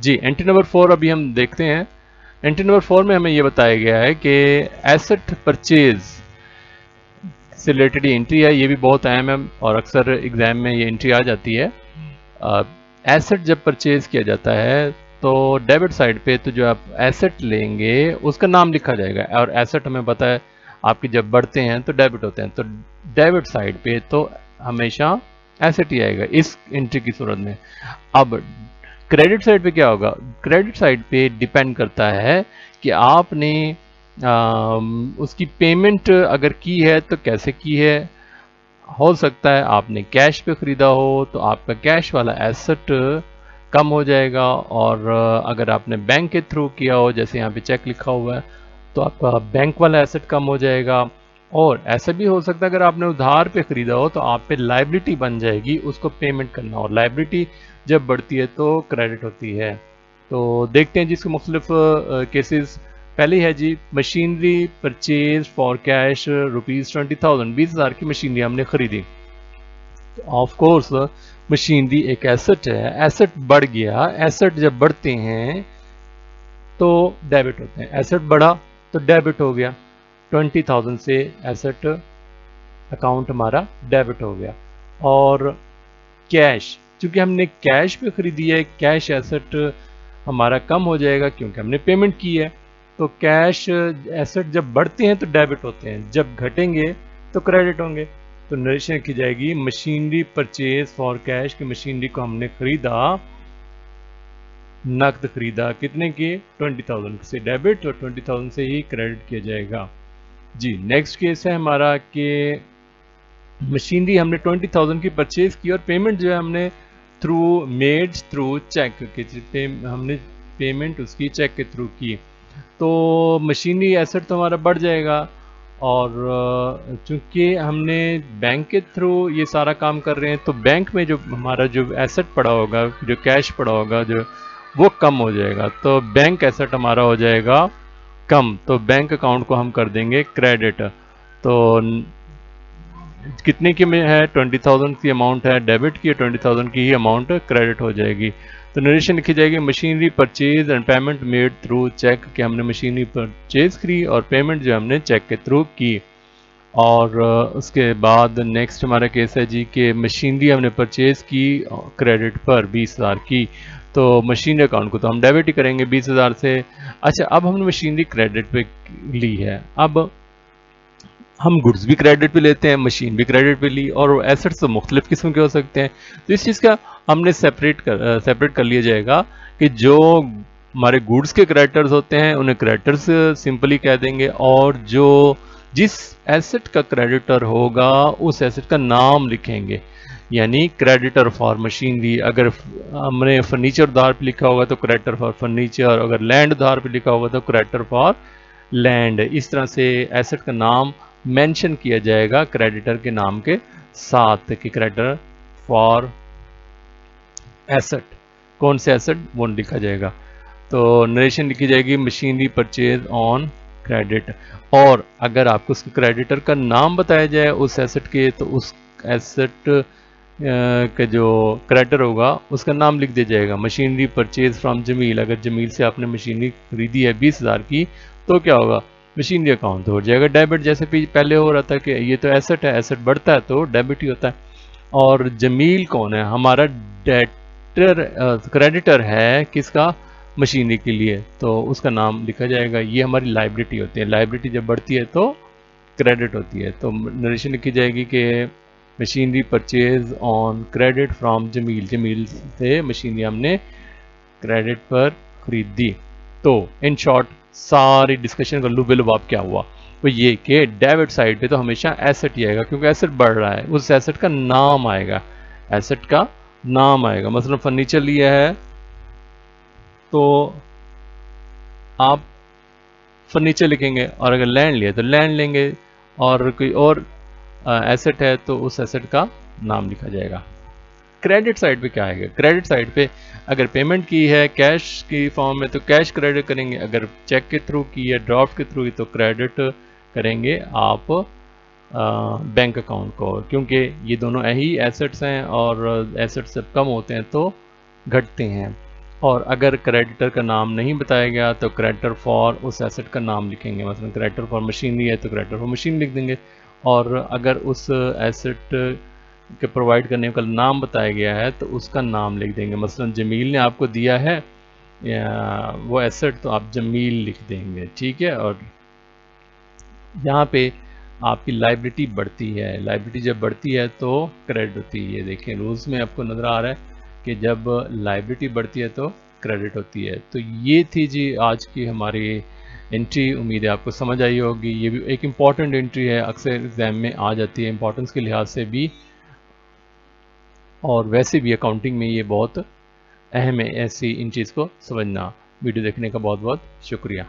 जी, entry number 4 अभी हम देखते हैं। एंट्री नंबर 4 में हमें ये बताया गया है कि एसेट परचेज से रिलेटेड ये एंट्री है। ये भी बहुत अहम है और अक्सर एग्जाम में ये एंट्री आ जाती है। एसेट जब परचेज किया जाता है तो डेबिट साइड पे तो जो आप एसेट लेंगे उसका नाम लिखा जाएगा, और एसेट हमें पता है आपके जब बढ़ते हैं तो डेबिट होते हैं, तो डेबिट साइड पे तो हमेशा एसेट ही आएगा इस एंट्री की सूरत में। अब क्रेडिट साइड पे क्या होगा? क्रेडिट साइड पे डिपेंड करता है कि आपने उसकी पेमेंट अगर की है तो कैसे की है। हो सकता है आपने कैश पे खरीदा हो तो आपका कैश वाला एसेट कम हो जाएगा, और अगर आपने बैंक के थ्रू किया हो, जैसे यहाँ पे चेक लिखा हुआ है, तो आपका बैंक वाला एसेट कम हो जाएगा। और ऐसा भी हो सकता है अगर आपने उधार पे खरीदा हो तो आप पे लाइबिलिटी बन जाएगी उसको पेमेंट करना, और लाइबिलिटी जब बढ़ती है तो क्रेडिट होती है। तो देखते हैं जिसके मुख्तलिफ केसेस। पहले है जी, मशीनरी परचेज फॉर कैश ₹20,000, 20,000 की मशीनरी हमने खरीदी। ऑफ कोर्स मशीनरी एक एसेट है, एसेट बढ़ गया, एसेट जब बढ़ते हैं तो डेबिट होते हैं, एसेट बढ़ा तो डेबिट हो गया, 20,000 से एसेट अकाउंट हमारा डेबिट हो गया। और कैश, चूंकि हमने कैश पे खरीदी है, कैश एसेट हमारा कम हो जाएगा क्योंकि हमने पेमेंट की है। तो कैश एसेट जब बढ़ते हैं तो डेबिट होते हैं, जब घटेंगे तो क्रेडिट होंगे। तो नरेशन की जाएगी मशीनरी परचेज फॉर कैश, की मशीनरी को हमने खरीदा, नकद खरीदा, कितने की? 20,000 से डेबिट, और 20,000 से ही क्रेडिट किया जाएगा। जी, नेक्स्ट केस है हमारा कि मशीनरी हमने 20,000 की परचेज की और पेमेंट जो है हमने थ्रू चेक के हमने पेमेंट उसकी चेक के थ्रू की। तो मशीनरी एसेट तो हमारा बढ़ जाएगा, और चूंकि हमने बैंक के थ्रू ये सारा काम कर रहे हैं तो बैंक में जो हमारा जो एसेट पड़ा होगा, जो कैश पड़ा होगा, जो वो कम हो जाएगा, तो बैंक एसेट हमारा हो जाएगा कम, तो बैंक अकाउंट को हम कर देंगे क्रेडिट। तो कितने की में है? 20,000 की अमाउंट है डेबिट की, 20,000 की ही अमाउंट क्रेडिट हो जाएगी। तो नरेशन लिखी जाएगी machinery purchase and payment made through cheque, कि हमने मशीनरी परचेज की और पेमेंट जो हमने चेक के थ्रू की। और उसके बाद नेक्स्ट हमारा केस है जी कि मशीनरी हमने परचेज की क्रेडिट पर 20,000 की, तो मशीनरी अकाउंट को तो हम डेबिट ही करेंगे 20,000 से। अच्छा, अब हमने मशीनरी क्रेडिट पे ली है, अब हम गुड्स भी क्रेडिट पे लेते हैं, मशीन भी क्रेडिट पे ली, और एसेट्स तो मुख्तलिफ किस्म के हो सकते हैं। तो इस चीज़ का हमने सेपरेट कर लिया जाएगा कि जो हमारे गुड्स के क्रेडिटर्स होते हैं उन्हें क्रेडिटर्स सिंपली कह देंगे, और जो जिस एसेट का क्रेडिटर होगा उस एसेट का नाम लिखेंगे, यानी क्रेडिटर फॉर मशीनरी। अगर हमने फर्नीचर उधार पे लिखा होगा तो क्रेडिटर फॉर फर्नीचर, अगर लैंड उधार पे लिखा होगा तो क्रेडिटर फॉर लैंड। इस तरह से एसेट का नाम मेंशन किया जाएगा क्रेडिटर के नाम के साथ, कि क्रेडिटर फॉर एसेट, कौन से एसेट वो लिखा जाएगा। तो नरेशन लिखी जाएगी मशीनरी परचेज ऑन क्रेडिट, और अगर आपको उसके क्रेडिटर का नाम बताया जाए उस एसेट के, तो उस एसेट का जो क्रेडिटर होगा उसका नाम लिख दिया जाएगा। मशीनरी परचेज फ्रॉम जमील, अगर जमील से आपने मशीनरी खरीदी है 20,000 की, तो क्या होगा? मशीनरी अकाउंट हो जाएगा डेबिट, जैसे पहले हो रहा था कि ये तो एसेट है, एसेट बढ़ता है तो डेबिट ही होता है। और जमील कौन है? हमारा डेटर क्रेडिटर है किसका? मशीनरी के लिए, तो उसका नाम लिखा जाएगा। ये हमारी लाइबिलिटी होती है, लाइबिलिटी जब बढ़ती है तो क्रेडिट होती है। तो नरेशन लिखी जाएगी कि machinery purchase on credit from Jameel, Jameel से मशीनरी हमने क्रेडिट पर खरीदी। तो इन शॉर्ट सारी डिस्कशन कर लूँ बिलवाब क्या हुआ, तो ये कि डेबिट साइड पे तो हमेशा एसेट ही आएगा क्योंकि एसेट बढ़ रहा है, उस एसेट का नाम आएगा, एसेट का नाम आएगा। मतलब फर्नीचर लिया है तो आप फर्नीचर लिखेंगे, और अगर लैंड लिया तो लैंड लेंगे, और कोई और एसेट है तो उस एसेट का नाम लिखा जाएगा। क्रेडिट साइड पे क्या आएगा? क्रेडिट साइड पे अगर पेमेंट की है कैश की फॉर्म में तो कैश क्रेडिट करेंगे, अगर चेक के थ्रू की है, ड्राफ्ट के थ्रू की, तो क्रेडिट करेंगे आप बैंक अकाउंट को, क्योंकि ये दोनों ही एसेट्स हैं और एसेट्स जब कम होते हैं तो घटते हैं। और अगर क्रेडिटर का नाम नहीं बताया गया तो क्रेडिटर फॉर उस एसेट का नाम लिखेंगे, मसलन क्रेडिटर फॉर मशीनरी है तो क्रेडिटर फॉर मशीन लिख देंगे। और अगर उस एसेट के प्रोवाइड करने का नाम बताया गया है तो उसका नाम लिख देंगे, मसलन जमील ने आपको दिया है वो एसेट तो आप जमील लिख देंगे, ठीक है। और यहाँ पे आपकी लाइबिलिटी बढ़ती है, लाइबिलिटी जब बढ़ती है तो क्रेडिट होती है। ये देखें रूल्स में आपको नज़र आ रहा है कि जब लाइबिलिटी बढ़ती है तो क्रेडिट होती है। तो ये थी जी आज की हमारी एंट्री, उम्मीद है आपको समझ आई होगी। ये भी एक इम्पॉर्टेंट एंट्री है, अक्सर एग्जाम में आ जाती है इंपॉर्टेंस के लिहाज से भी, और वैसे भी अकाउंटिंग में ये बहुत अहम है ऐसी इन चीज़ को समझना। वीडियो देखने का बहुत बहुत शुक्रिया।